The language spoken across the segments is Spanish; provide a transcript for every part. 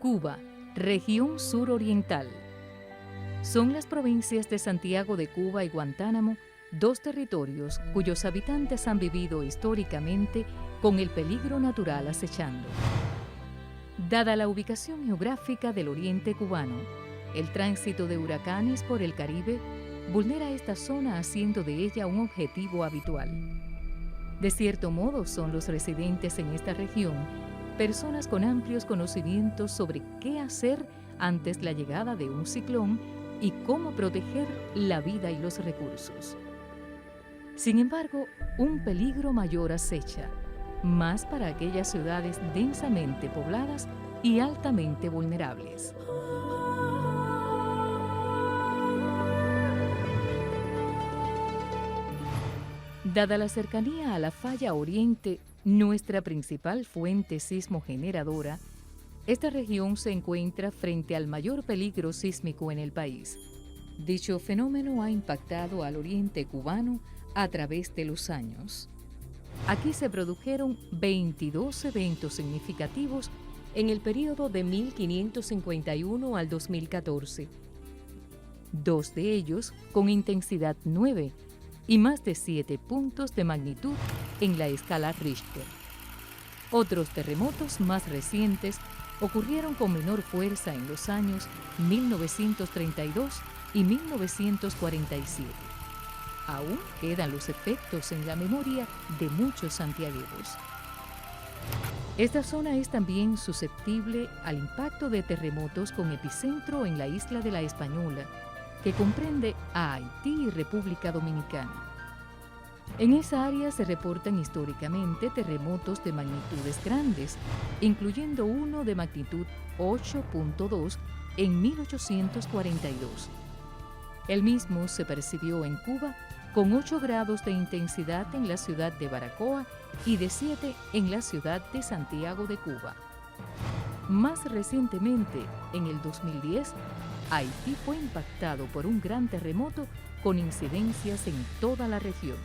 Cuba, región suroriental. Son las provincias de Santiago de Cuba y Guantánamo, dos territorios cuyos habitantes han vivido históricamente con el peligro natural acechando. Dada la ubicación geográfica del oriente cubano, el tránsito de huracanes por el Caribe vulnera esta zona haciendo de ella un objetivo habitual. De cierto modo, son los residentes en esta región personas con amplios conocimientos sobre qué hacer antes la llegada de un ciclón y cómo proteger la vida y los recursos. Sin embargo, un peligro mayor acecha, más para aquellas ciudades densamente pobladas y altamente vulnerables. Dada la cercanía a la falla oriente, nuestra principal fuente sismogeneradora, esta región se encuentra frente al mayor peligro sísmico en el país. Dicho fenómeno ha impactado al oriente cubano a través de los años. Aquí se produjeron 22 eventos significativos en el periodo de 1551 al 2014. 2 de ellos con intensidad 9 y más de 7 puntos de magnitud en la escala Richter. Otros terremotos más recientes ocurrieron con menor fuerza en los años 1932 y 1947. Aún quedan los efectos en la memoria de muchos santiagueros. Esta zona es también susceptible al impacto de terremotos con epicentro en la isla de la Española, que comprende a Haití y República Dominicana. En esa área se reportan históricamente terremotos de magnitudes grandes, incluyendo uno de magnitud 8.2 en 1842. El mismo se percibió en Cuba con 8 grados de intensidad en la ciudad de Baracoa y de 7 en la ciudad de Santiago de Cuba. Más recientemente, en el 2010, Haití fue impactado por un gran terremoto con incidencias en toda la región.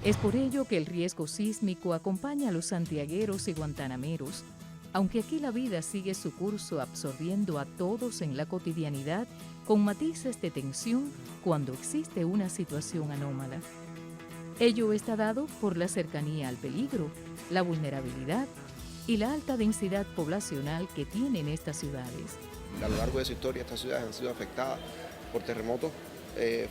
Es por ello que el riesgo sísmico acompaña a los santiagueros y guantanameros, aunque aquí la vida sigue su curso absorbiendo a todos en la cotidianidad con matices de tensión cuando existe una situación anómala. Ello está dado por la cercanía al peligro, la vulnerabilidad y la alta densidad poblacional que tienen estas ciudades. A lo largo de su historia, estas ciudades han sido afectadas por terremotos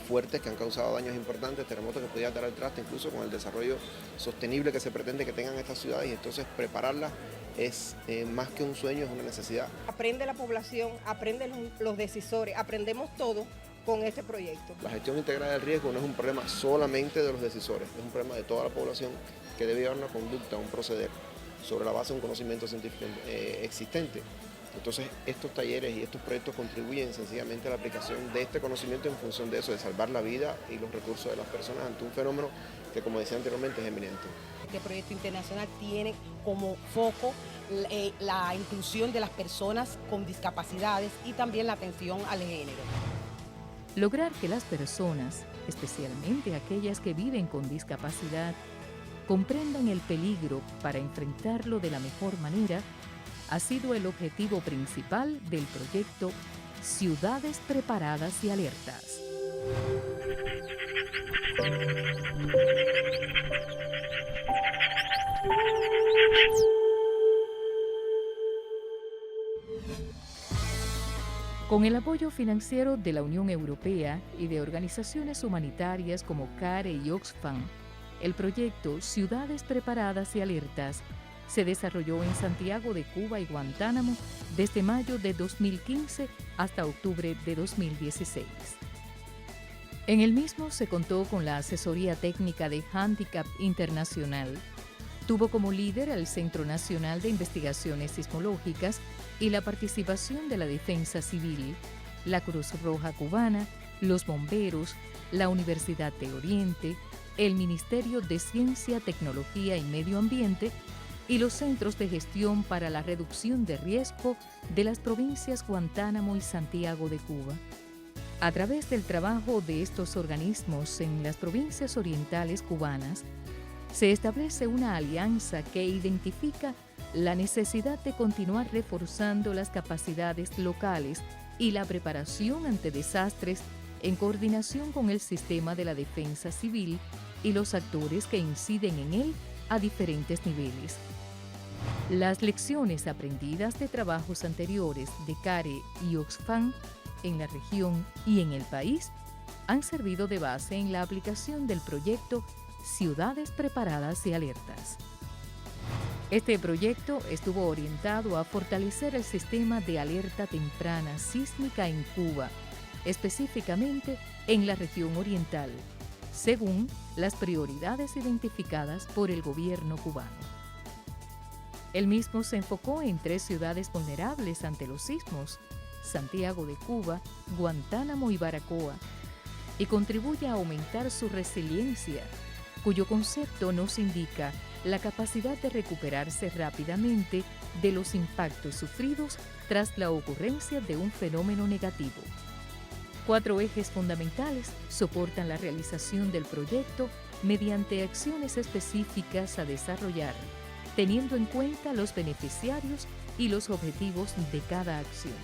fuertes que han causado daños importantes, terremotos que podían dar al traste incluso con el desarrollo sostenible que se pretende que tengan estas ciudades, y entonces prepararlas es más que un sueño, es una necesidad. Aprende la población, aprenden los decisores, aprendemos todo con este proyecto. La gestión integrada del riesgo no es un problema solamente de los decisores, es un problema de toda la población que debe llevar una conducta, un proceder sobre la base de un conocimiento científico existente. Entonces, estos talleres y estos proyectos contribuyen sencillamente a la aplicación de este conocimiento en función de eso, de salvar la vida y los recursos de las personas ante un fenómeno que, como decía anteriormente, es eminente. Este proyecto internacional tiene como foco la inclusión de las personas con discapacidades y también la atención al género. Lograr que las personas, especialmente aquellas que viven con discapacidad, comprendan el peligro para enfrentarlo de la mejor manera ha sido el objetivo principal del proyecto Ciudades Preparadas y Alertas. Con el apoyo financiero de la Unión Europea y de organizaciones humanitarias como CARE y Oxfam, el proyecto Ciudades Preparadas y Alertas se desarrolló en Santiago de Cuba y Guantánamo desde mayo de 2015 hasta octubre de 2016. En el mismo se contó con la asesoría técnica de Handicap Internacional. Tuvo como líder al Centro Nacional de Investigaciones Sismológicas y la participación de la Defensa Civil, la Cruz Roja Cubana, los bomberos, la Universidad de Oriente, el Ministerio de Ciencia, Tecnología y Medio Ambiente y los Centros de Gestión para la Reducción de Riesgo de las provincias Guantánamo y Santiago de Cuba. A través del trabajo de estos organismos en las provincias orientales cubanas, se establece una alianza que identifica la necesidad de continuar reforzando las capacidades locales y la preparación ante desastres en coordinación con el sistema de la defensa civil y los actores que inciden en él a diferentes niveles. Las lecciones aprendidas de trabajos anteriores de CARE y Oxfam en la región y en el país han servido de base en la aplicación del proyecto Ciudades Preparadas y Alertas. Este proyecto estuvo orientado a fortalecer el sistema de alerta temprana sísmica en Cuba, específicamente en la región oriental, según las prioridades identificadas por el gobierno cubano. El mismo se enfocó en 3 ciudades vulnerables ante los sismos: Santiago de Cuba, Guantánamo y Baracoa, y contribuye a aumentar su resiliencia, cuyo concepto nos indica la capacidad de recuperarse rápidamente de los impactos sufridos tras la ocurrencia de un fenómeno negativo. 4 ejes fundamentales soportan la realización del proyecto mediante acciones específicas a desarrollar, teniendo en cuenta los beneficiarios y los objetivos de cada acción.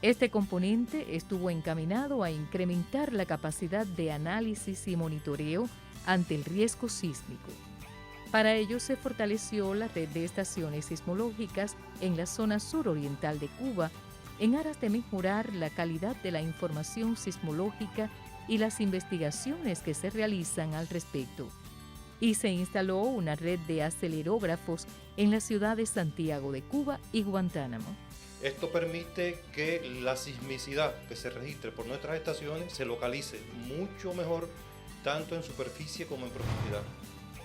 Este componente estuvo encaminado a incrementar la capacidad de análisis y monitoreo ante el riesgo sísmico. Para ello se fortaleció la red de estaciones sismológicas en la zona suroriental de Cuba, en aras de mejorar la calidad de la información sismológica y las investigaciones que se realizan al respecto. Y se instaló una red de acelerógrafos en las ciudades de Santiago de Cuba y Guantánamo. Esto permite que la sismicidad que se registre por nuestras estaciones se localice mucho mejor, tanto en superficie como en profundidad.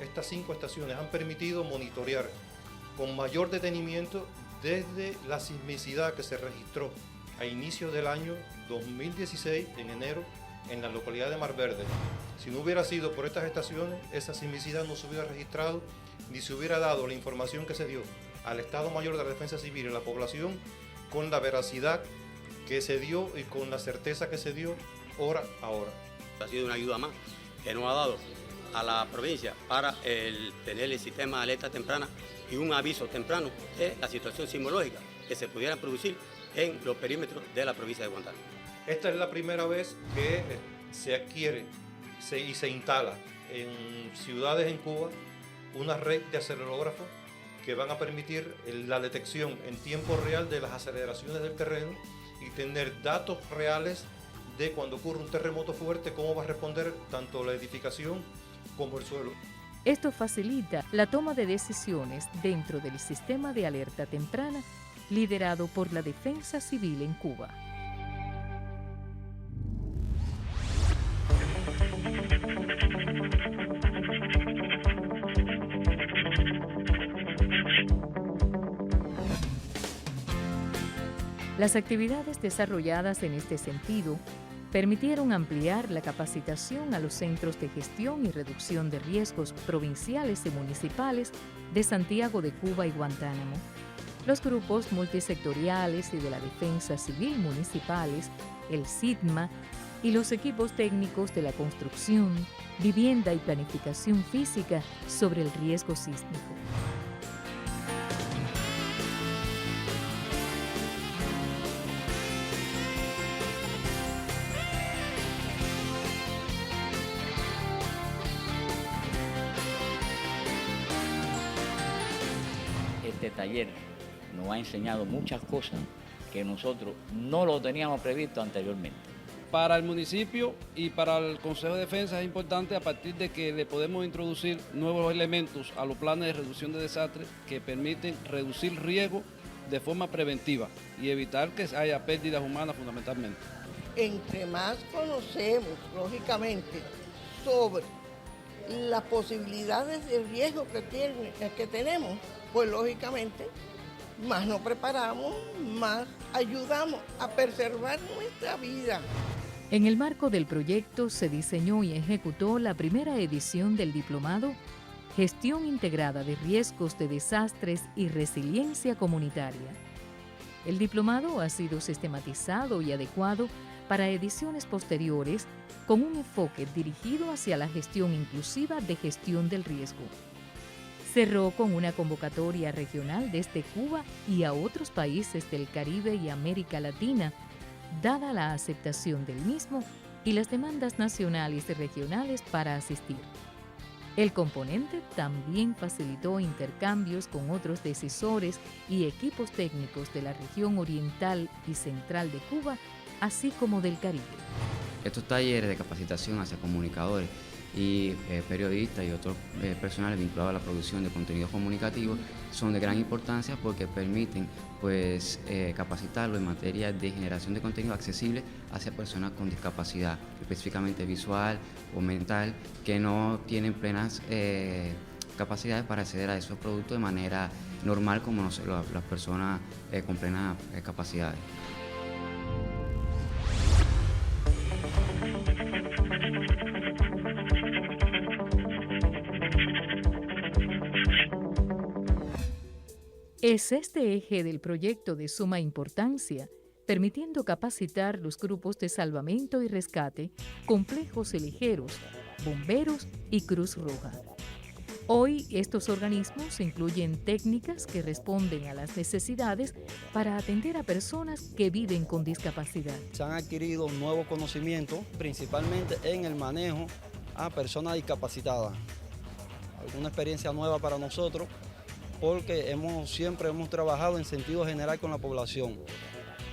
Estas 5 estaciones han permitido monitorear con mayor detenimiento desde la sismicidad que se registró a inicios del año 2016, en enero, en la localidad de Mar Verde. Si no hubiera sido por estas estaciones, esa sismicidad no se hubiera registrado ni se hubiera dado la información que se dio al Estado Mayor de la Defensa Civil y la población con la veracidad que se dio y con la certeza que se dio hora a hora. Ha sido una ayuda más que nos ha dado a la provincia para tener el sistema de alerta temprana y un aviso temprano de la situación sismológica que se pudiera producir en los perímetros de la provincia de Guantánamo. Esta es la primera vez que se adquiere y se instala en ciudades en Cuba una red de acelerógrafos que van a permitir la detección en tiempo real de las aceleraciones del terreno y tener datos reales de cuando ocurre un terremoto fuerte, cómo va a responder tanto la edificación como el suelo. Esto facilita la toma de decisiones dentro del sistema de alerta temprana liderado por la Defensa Civil en Cuba. Las actividades desarrolladas en este sentido permitieron ampliar la capacitación a los centros de gestión y reducción de riesgos provinciales y municipales de Santiago de Cuba y Guantánamo, los grupos multisectoriales y de la Defensa Civil municipales, el SIDMA y los equipos técnicos de la construcción, vivienda y planificación física sobre el riesgo sísmico. Este taller nos ha enseñado muchas cosas que nosotros no lo teníamos previsto anteriormente. Para el municipio y para el Consejo de Defensa es importante a partir de que le podemos introducir nuevos elementos a los planes de reducción de desastres que permiten reducir riesgo de forma preventiva y evitar que haya pérdidas humanas fundamentalmente. Entre más conocemos, lógicamente, sobre las posibilidades de riesgo que tenemos, pues lógicamente más nos preparamos, más ayudamos a preservar nuestra vida. En el marco del proyecto se diseñó y ejecutó la primera edición del diplomado Gestión Integrada de Riesgos de Desastres y Resiliencia Comunitaria. El diplomado ha sido sistematizado y adecuado para ediciones posteriores con un enfoque dirigido hacia la gestión inclusiva de gestión del riesgo. Cerró con una convocatoria regional desde Cuba y a otros países del Caribe y América Latina, dada la aceptación del mismo y las demandas nacionales y regionales para asistir. El componente también facilitó intercambios con otros decisores y equipos técnicos de la región oriental y central de Cuba, así como del Caribe. Estos talleres de capacitación hacia comunicadores y periodistas y otros personales vinculados a la producción de contenidos comunicativos son de gran importancia porque permiten capacitarlo en materia de generación de contenido accesible hacia personas con discapacidad, específicamente visual o mental, que no tienen plenas capacidades para acceder a esos productos de manera normal como las personas con plenas capacidades. Es este eje del proyecto de suma importancia, permitiendo capacitar los grupos de salvamento y rescate, complejos y ligeros, bomberos y Cruz Roja. Hoy estos organismos incluyen técnicas que responden a las necesidades para atender a personas que viven con discapacidad. Se han adquirido nuevos conocimientos, principalmente en el manejo a personas discapacitadas. Alguna experiencia nueva para nosotros, porque siempre hemos trabajado en sentido general con la población.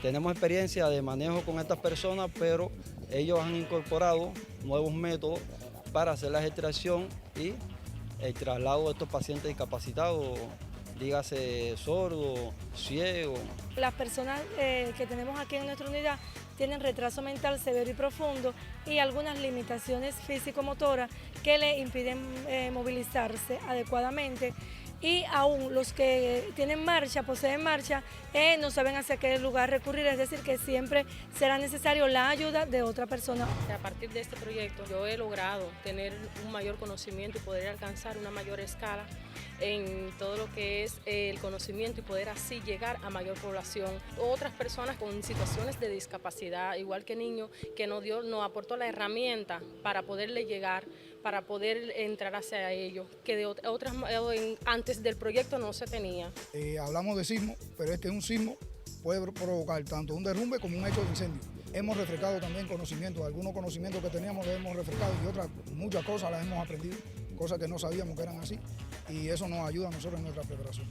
Tenemos experiencia de manejo con estas personas, pero ellos han incorporado nuevos métodos para hacer la extracción y el traslado de estos pacientes discapacitados, dígase sordo, ciego. Las personas que tenemos aquí en nuestra unidad tienen retraso mental severo y profundo y algunas limitaciones físico-motoras que le impiden movilizarse adecuadamente. Y aún los que poseen marcha, no saben hacia qué lugar recurrir, es decir, que siempre será necesario la ayuda de otra persona. A partir de este proyecto yo he logrado tener un mayor conocimiento y poder alcanzar una mayor escala en todo lo que es el conocimiento y poder así llegar a mayor población. Otras personas con situaciones de discapacidad, igual que niños, que nos aportó la herramienta para poderle llegar, para poder entrar hacia ellos, que antes del proyecto no se tenía. Hablamos de sismo, pero este es un sismo, puede provocar tanto un derrumbe como un hecho de incendio. Hemos refrescado también conocimientos, algunos conocimientos que teníamos los hemos refrescado y muchas cosas las hemos aprendido, cosas que no sabíamos que eran así, y eso nos ayuda a nosotros en nuestra preparación.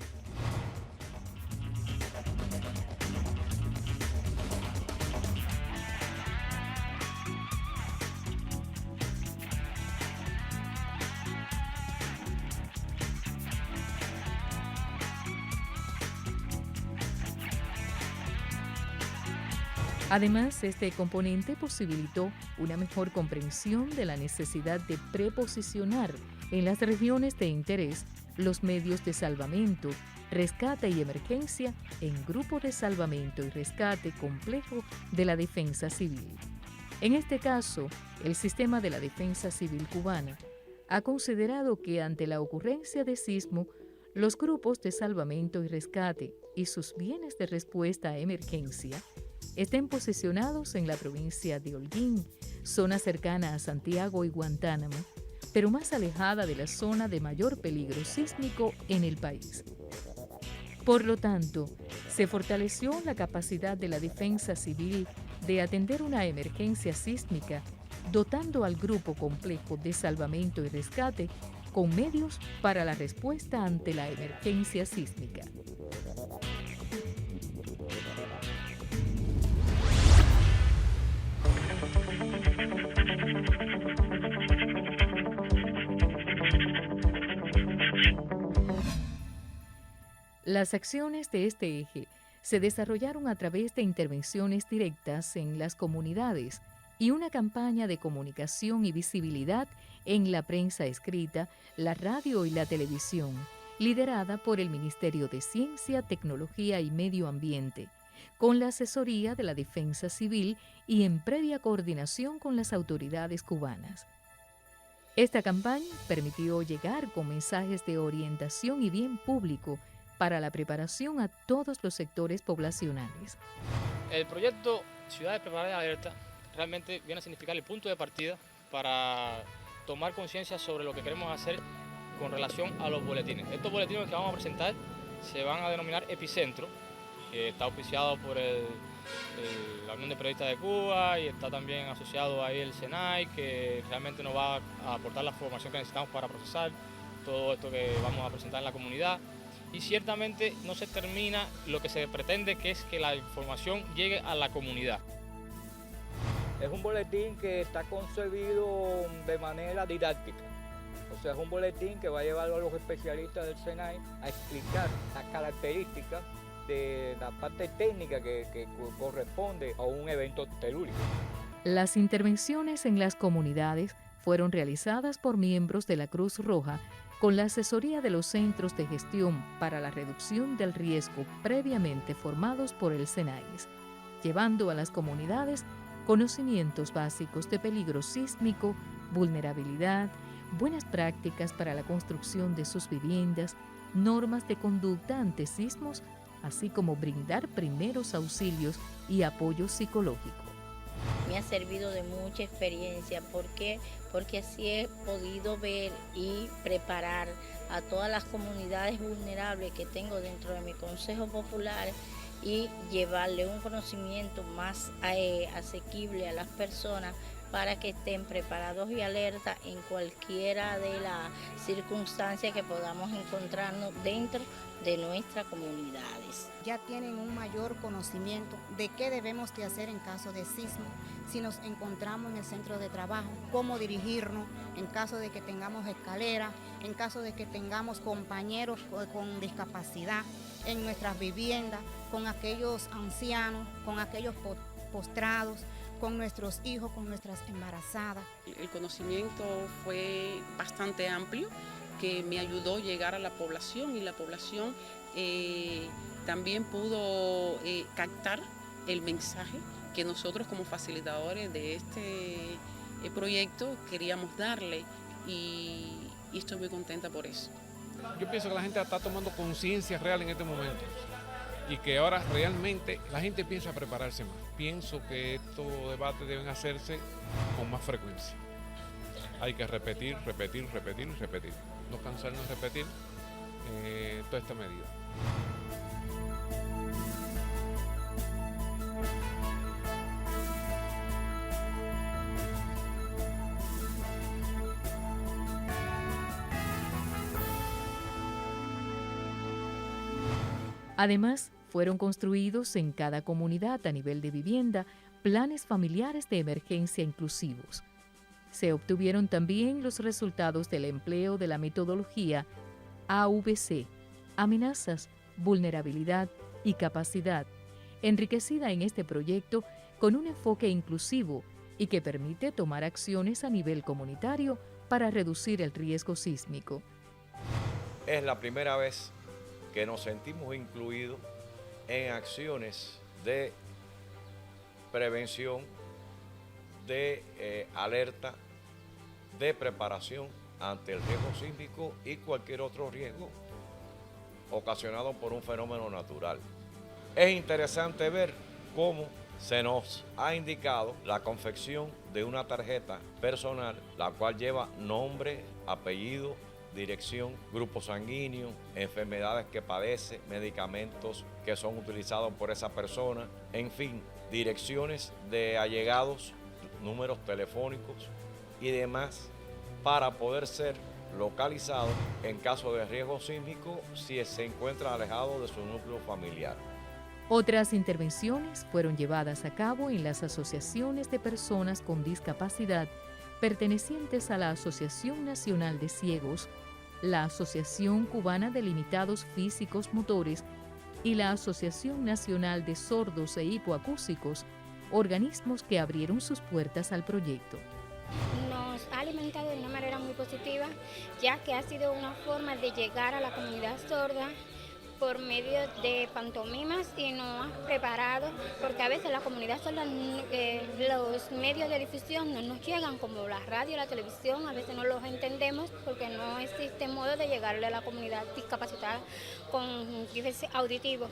Además, este componente posibilitó una mejor comprensión de la necesidad de preposicionar en las regiones de interés los medios de salvamento, rescate y emergencia en grupo de salvamento y rescate complejo de la defensa civil. En este caso, el sistema de la defensa civil cubana ha considerado que ante la ocurrencia de sismo, los grupos de salvamento y rescate y sus bienes de respuesta a emergencia estén posicionados en la provincia de Holguín, zona cercana a Santiago y Guantánamo, pero más alejada de la zona de mayor peligro sísmico en el país. Por lo tanto, se fortaleció la capacidad de la defensa civil de atender una emergencia sísmica, dotando al grupo complejo de salvamento y rescate con medios para la respuesta ante la emergencia sísmica. Las acciones de este eje se desarrollaron a través de intervenciones directas en las comunidades y una campaña de comunicación y visibilidad en la prensa escrita, la radio y la televisión, liderada por el Ministerio de Ciencia, Tecnología y Medio Ambiente, con la asesoría de la Defensa Civil y en previa coordinación con las autoridades cubanas. Esta campaña permitió llegar con mensajes de orientación y bien público para la preparación a todos los sectores poblacionales. El proyecto Ciudades Preparadas y Alerta realmente viene a significar el punto de partida para tomar conciencia sobre lo que queremos hacer con relación a los boletines. Estos boletines que vamos a presentar se van a denominar Epicentro, que está auspiciado por la Unión de Periodistas de Cuba y está también asociado ahí el SENAI, que realmente nos va a aportar la formación que necesitamos para procesar todo esto que vamos a presentar en la comunidad. Y ciertamente no se termina lo que se pretende, que es que la información llegue a la comunidad. Es un boletín que está concebido de manera didáctica. O sea, es un boletín que va a llevar a los especialistas del SENAI a explicar las características de la parte técnica que corresponde a un evento telúrico. Las intervenciones en las comunidades fueron realizadas por miembros de la Cruz Roja con la asesoría de los Centros de Gestión para la Reducción del Riesgo previamente formados por el SENAI, llevando a las comunidades conocimientos básicos de peligro sísmico, vulnerabilidad, buenas prácticas para la construcción de sus viviendas, normas de conducta ante sismos, así como brindar primeros auxilios y apoyo psicológico. Me ha servido de mucha experiencia. ¿Por qué? Porque así he podido ver y preparar a todas las comunidades vulnerables que tengo dentro de mi Consejo Popular y llevarle un conocimiento más asequible a las personas para que estén preparados y alerta en cualquiera de las circunstancias que podamos encontrarnos dentro de nuestras comunidades. Ya tienen un mayor conocimiento de qué debemos de hacer en caso de sismo, si nos encontramos en el centro de trabajo, cómo dirigirnos en caso de que tengamos escalera, en caso de que tengamos compañeros con discapacidad en nuestras viviendas, con aquellos ancianos, con aquellos postrados, con nuestros hijos, con nuestras embarazadas. El conocimiento fue bastante amplio, que me ayudó a llegar a la población y la población también pudo captar el mensaje que nosotros como facilitadores de este proyecto queríamos darle y estoy muy contenta por eso. Yo pienso que la gente está tomando conciencia real en este momento y que ahora realmente la gente piensa prepararse más. Pienso que estos debates deben hacerse con más frecuencia. Hay que repetir, repetir, repetir y repetir. No cansarnos de repetir toda esta medida. Además, fueron construidos en cada comunidad a nivel de vivienda planes familiares de emergencia inclusivos. Se obtuvieron también los resultados del empleo de la metodología AVC, amenazas, vulnerabilidad y capacidad, enriquecida en este proyecto con un enfoque inclusivo y que permite tomar acciones a nivel comunitario para reducir el riesgo sísmico. Es la primera vez que nos sentimos incluidos en acciones de prevención, de alerta, de preparación ante el riesgo sísmico y cualquier otro riesgo ocasionado por un fenómeno natural. Es interesante ver cómo se nos ha indicado la confección de una tarjeta personal, la cual lleva nombre, apellido, dirección, grupo sanguíneo, enfermedades que padece, medicamentos que son utilizados por esa persona, en fin, direcciones de allegados, números telefónicos y demás para poder ser localizado en caso de riesgo sísmico si se encuentra alejado de su núcleo familiar. Otras intervenciones fueron llevadas a cabo en las asociaciones de personas con discapacidad pertenecientes a la Asociación Nacional de Ciegos, la Asociación Cubana de Limitados Físicos Motores y la Asociación Nacional de Sordos e Hipoacúsicos, organismos que abrieron sus puertas al proyecto. Nos ha implementado de una manera muy positiva, ya que ha sido una forma de llegar a la comunidad sorda por medio de pantomimas y nos ha preparado, porque a veces la comunidad sorda, los medios de difusión no nos llegan, como la radio, la televisión, a veces no los entendemos porque no existe modo de llegarle a la comunidad discapacitada con déficit auditivo.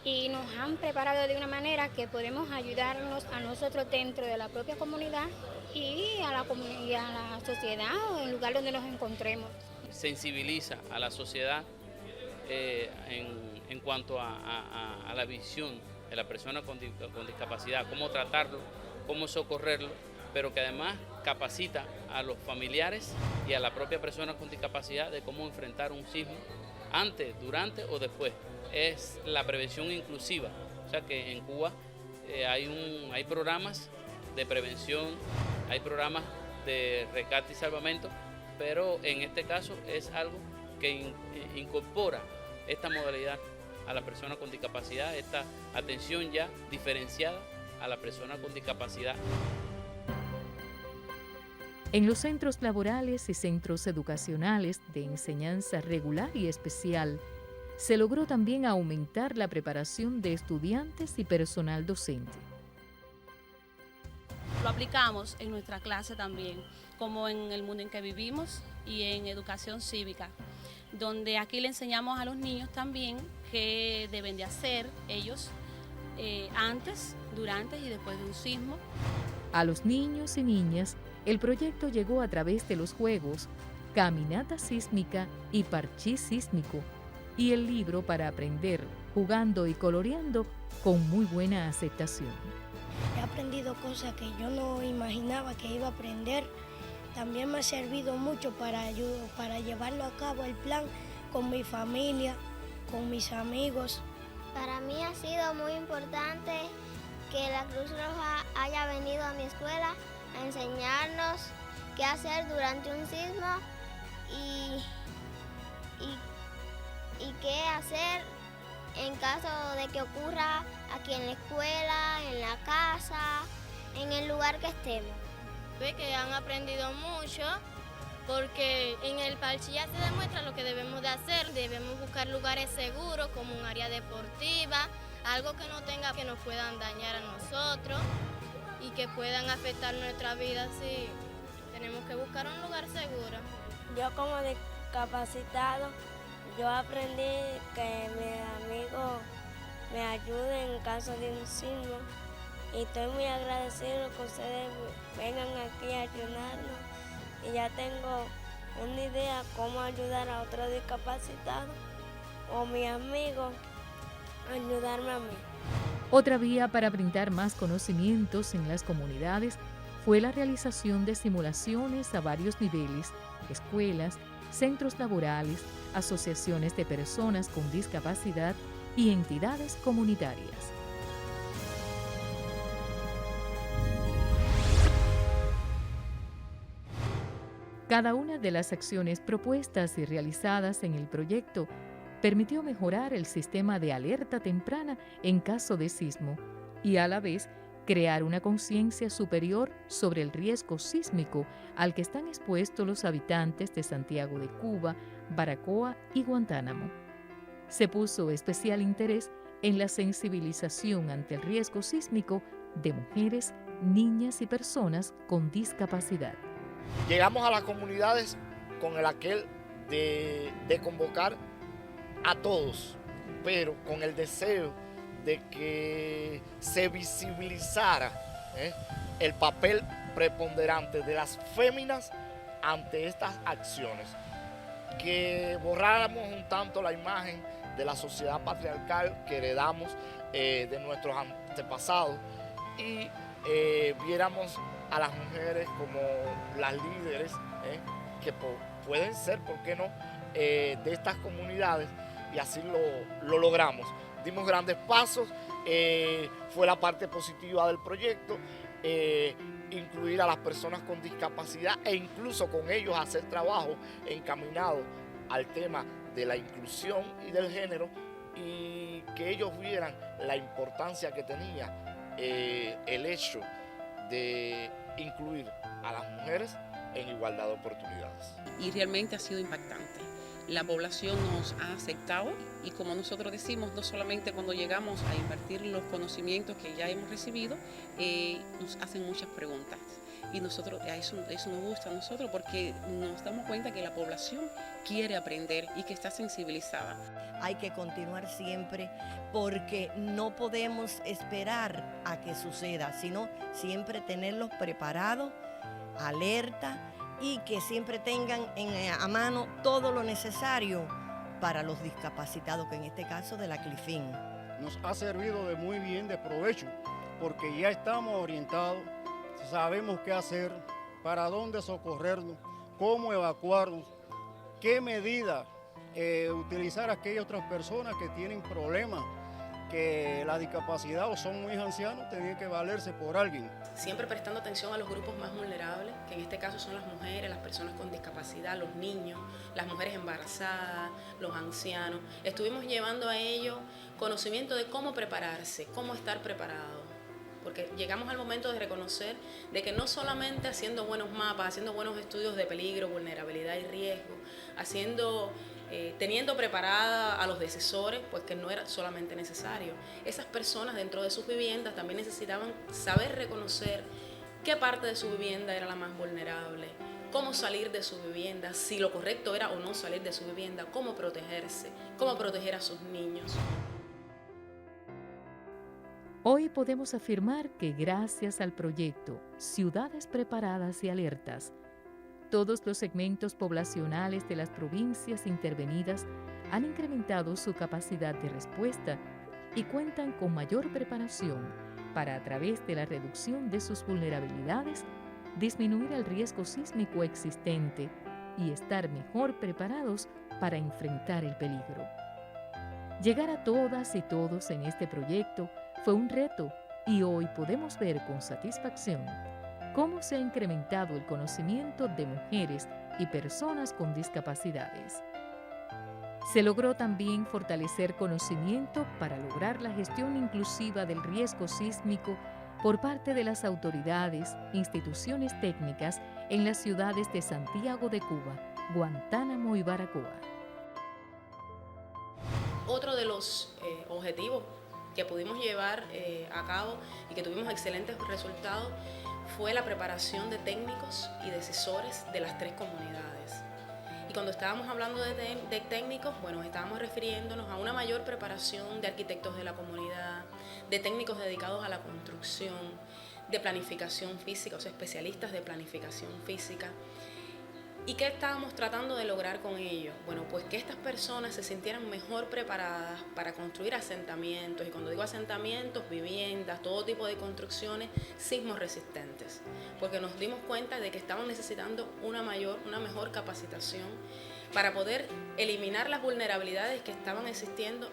Y nos han preparado de una manera que podemos ayudarnos a nosotros dentro de la propia comunidad y a la sociedad o en el lugar donde nos encontremos. Sensibiliza a la sociedad en cuanto a la visión de la persona con discapacidad, cómo tratarlo, cómo socorrerlo, pero que además capacita a los familiares y a la propia persona con discapacidad de cómo enfrentar un sismo antes, durante o después. Es la prevención inclusiva, o sea que en Cuba hay programas de prevención, hay programas de rescate y salvamento, pero en este caso es algo que incorpora esta modalidad a la persona con discapacidad, esta atención ya diferenciada a la persona con discapacidad. En los centros laborales y centros educacionales de enseñanza regular y especial, se logró también aumentar la preparación de estudiantes y personal docente. Lo aplicamos en nuestra clase también, como en el mundo en que vivimos y en educación cívica, donde aquí le enseñamos a los niños también qué deben de hacer ellos antes, durante y después de un sismo. A los niños y niñas, el proyecto llegó a través de los juegos Caminata Sísmica y Parchís Sísmico, y el libro para aprender, jugando y coloreando con muy buena aceptación. He aprendido cosas que yo no imaginaba que iba a aprender. También me ha servido mucho para llevarlo a cabo el plan con mi familia, con mis amigos. Para mí ha sido muy importante que la Cruz Roja haya venido a mi escuela a enseñarnos qué hacer durante un sismo y qué hacer en caso de que ocurra aquí en la escuela, en la casa, en el lugar que estemos. Ve que han aprendido mucho porque en el parche ya se demuestra lo que debemos de hacer. Debemos buscar lugares seguros como un área deportiva, algo que no tenga que nos puedan dañar a nosotros y que puedan afectar nuestra vida. Sí, tenemos que buscar un lugar seguro. Yo como discapacitado, yo aprendí que mis amigos me ayuden en caso de un sismo y estoy muy agradecido que ustedes vengan aquí a ayudarnos y ya tengo una idea cómo ayudar a otro discapacitado o mis amigos ayudarme a mí. Otra vía para brindar más conocimientos en las comunidades fue la realización de simulaciones a varios niveles, escuelas, centros laborales, asociaciones de personas con discapacidad y entidades comunitarias. Cada una de las acciones propuestas y realizadas en el proyecto permitió mejorar el sistema de alerta temprana en caso de sismo y a la vez crear una conciencia superior sobre el riesgo sísmico al que están expuestos los habitantes de Santiago de Cuba, Baracoa y Guantánamo. Se puso especial interés en la sensibilización ante el riesgo sísmico de mujeres, niñas y personas con discapacidad. Llegamos a las comunidades con el aquel de convocar a todos, pero con el deseo de que se visibilizara el papel preponderante de las féminas ante estas acciones, que borráramos un tanto la imagen de la sociedad patriarcal que heredamos de nuestros antepasados y viéramos a las mujeres como las líderes que pueden ser, ¿por qué no?, de estas comunidades, y así lo logramos. Dimos grandes pasos, fue la parte positiva del proyecto, incluir a las personas con discapacidad e incluso con ellos hacer trabajo encaminado al tema de la inclusión y del género, y que ellos vieran la importancia que tenía el hecho de incluir a las mujeres en igualdad de oportunidades. Y realmente ha sido impactante. La población nos ha aceptado y, como nosotros decimos, no solamente cuando llegamos a invertir los conocimientos que ya hemos recibido, nos hacen muchas preguntas. Y nosotros, eso nos gusta a nosotros porque nos damos cuenta que la población quiere aprender y que está sensibilizada. Hay que continuar siempre porque no podemos esperar a que suceda, sino siempre tenerlos preparados, alerta, y que siempre tengan a mano todo lo necesario para los discapacitados, que en este caso de la CLIFIN. Nos ha servido de muy bien, de provecho, porque ya estamos orientados, sabemos qué hacer, para dónde socorrernos, cómo evacuarnos, qué medidas utilizar a aquellas otras personas que tienen problemas, que la discapacidad o son muy ancianos, tienen que valerse por alguien. Siempre prestando atención a los grupos más vulnerables, que en este caso son las mujeres, las personas con discapacidad, los niños, las mujeres embarazadas, los ancianos. Estuvimos llevando a ellos conocimiento de cómo prepararse, cómo estar preparado. Porque llegamos al momento de reconocer de que no solamente haciendo buenos mapas, haciendo buenos estudios de peligro, vulnerabilidad y riesgo, teniendo preparada a los decisores, pues que no era solamente necesario. Esas personas dentro de sus viviendas también necesitaban saber reconocer qué parte de su vivienda era la más vulnerable, cómo salir de su vivienda, si lo correcto era o no salir de su vivienda, cómo protegerse, cómo proteger a sus niños. Hoy podemos afirmar que gracias al proyecto Ciudades Preparadas y Alertas, todos los segmentos poblacionales de las provincias intervenidas han incrementado su capacidad de respuesta y cuentan con mayor preparación para, a través de la reducción de sus vulnerabilidades, disminuir el riesgo sísmico existente y estar mejor preparados para enfrentar el peligro. Llegar a todas y todos en este proyecto fue un reto y hoy podemos ver con satisfacción cómo se ha incrementado el conocimiento de mujeres y personas con discapacidades. Se logró también fortalecer conocimiento para lograr la gestión inclusiva del riesgo sísmico por parte de las autoridades, instituciones técnicas en las ciudades de Santiago de Cuba, Guantánamo y Baracoa. Otro de los objetivos que pudimos llevar a cabo y que tuvimos excelentes resultados fue la preparación de técnicos y decisores de las 3 comunidades. Y cuando estábamos hablando de técnicos, bueno, estábamos refiriéndonos a una mayor preparación de arquitectos de la comunidad, de técnicos dedicados a la construcción, de planificación física, o sea, especialistas de planificación física. ¿Y qué estábamos tratando de lograr con ello? Bueno, pues que estas personas se sintieran mejor preparadas para construir asentamientos, y cuando digo asentamientos, viviendas, todo tipo de construcciones sismos resistentes, porque nos dimos cuenta de que estaban necesitando una mejor capacitación para poder eliminar las vulnerabilidades que estaban existiendo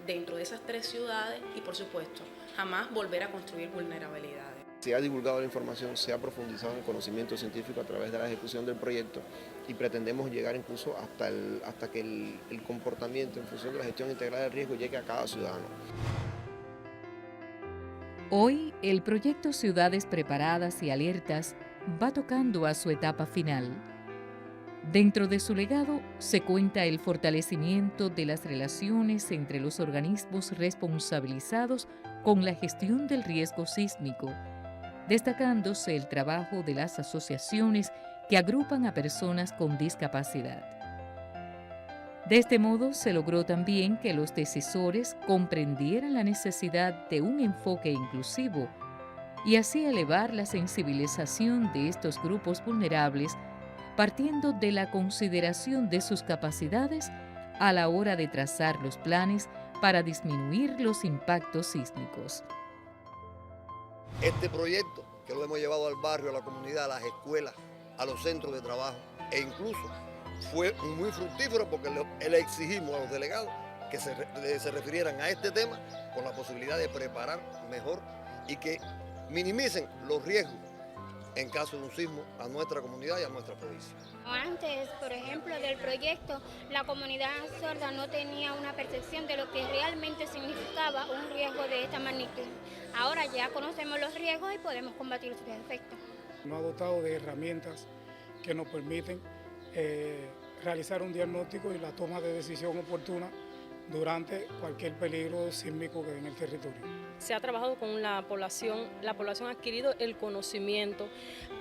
dentro de esas 3 ciudades y, por supuesto, jamás volver a construir vulnerabilidades. Se ha divulgado la información, se ha profundizado en el conocimiento científico a través de la ejecución del proyecto y pretendemos llegar incluso hasta que el comportamiento en función de la gestión integral del riesgo llegue a cada ciudadano. Hoy, el proyecto Ciudades Preparadas y Alertas va tocando a su etapa final. Dentro de su legado se cuenta el fortalecimiento de las relaciones entre los organismos responsabilizados con la gestión del riesgo sísmico, destacándose el trabajo de las asociaciones que agrupan a personas con discapacidad. De este modo se logró también que los decisores comprendieran la necesidad de un enfoque inclusivo y así elevar la sensibilización de estos grupos vulnerables partiendo de la consideración de sus capacidades a la hora de trazar los planes para disminuir los impactos sísmicos. Este proyecto, que lo hemos llevado al barrio, a la comunidad, a las escuelas, a los centros de trabajo, e incluso fue muy fructífero porque le exigimos a los delegados que se refirieran a este tema con la posibilidad de preparar mejor y que minimicen los riesgos en caso de un sismo a nuestra comunidad y a nuestra provincia. Antes, por ejemplo, del proyecto, la comunidad sorda no tenía una percepción de lo que realmente significaba un riesgo de esta magnitud. Ahora ya conocemos los riesgos y podemos combatir sus efectos. Nos ha dotado de herramientas que nos permiten realizar un diagnóstico y la toma de decisión oportuna durante cualquier peligro sísmico que hay en el territorio. Se ha trabajado con la población ha adquirido el conocimiento,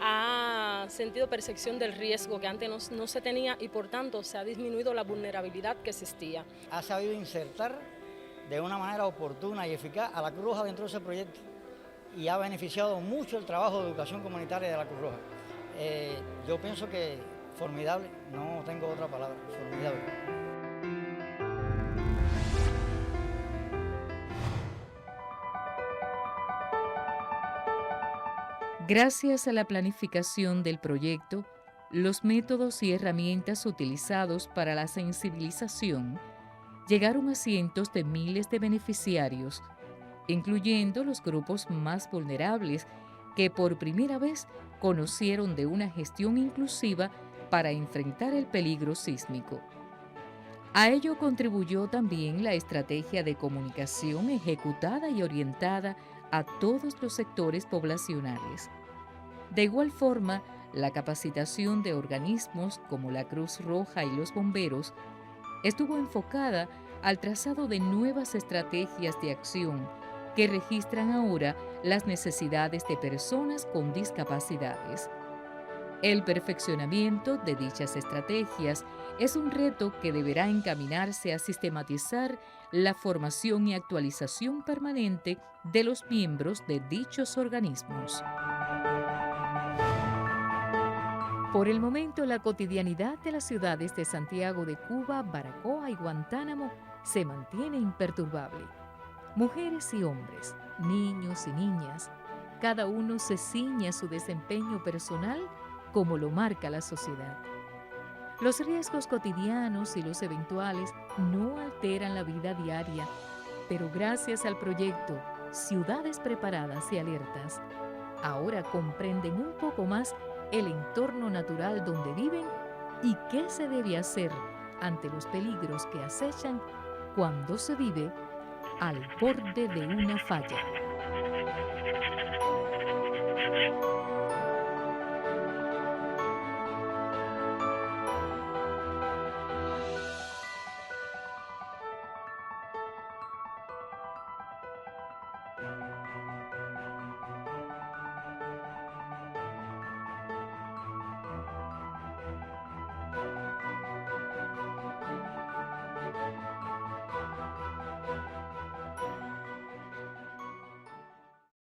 ha sentido percepción del riesgo que antes no se tenía y por tanto se ha disminuido la vulnerabilidad que existía. Ha sabido insertar de una manera oportuna y eficaz a la Cruz Roja dentro de ese proyecto y ha beneficiado mucho el trabajo de educación comunitaria de la Cruz Roja. Yo pienso que formidable, no tengo otra palabra, formidable. Gracias a la planificación del proyecto, los métodos y herramientas utilizados para la sensibilización llegaron a cientos de miles de beneficiarios, incluyendo los grupos más vulnerables que por primera vez conocieron de una gestión inclusiva para enfrentar el peligro sísmico. A ello contribuyó también la estrategia de comunicación ejecutada y orientada a todos los sectores poblacionales. De igual forma, la capacitación de organismos como la Cruz Roja y los bomberos estuvo enfocada al trazado de nuevas estrategias de acción que registran ahora las necesidades de personas con discapacidades. El perfeccionamiento de dichas estrategias es un reto que deberá encaminarse a sistematizar la formación y actualización permanente de los miembros de dichos organismos. Por el momento, la cotidianidad de las ciudades de Santiago de Cuba, Baracoa y Guantánamo se mantiene imperturbable. Mujeres y hombres, niños y niñas, cada uno se ciñe a su desempeño personal como lo marca la sociedad. Los riesgos cotidianos y los eventuales no alteran la vida diaria, pero gracias al proyecto Ciudades Preparadas y Alertas, ahora comprenden un poco más el entorno natural donde viven y qué se debe hacer ante los peligros que acechan cuando se vive al borde de una falla.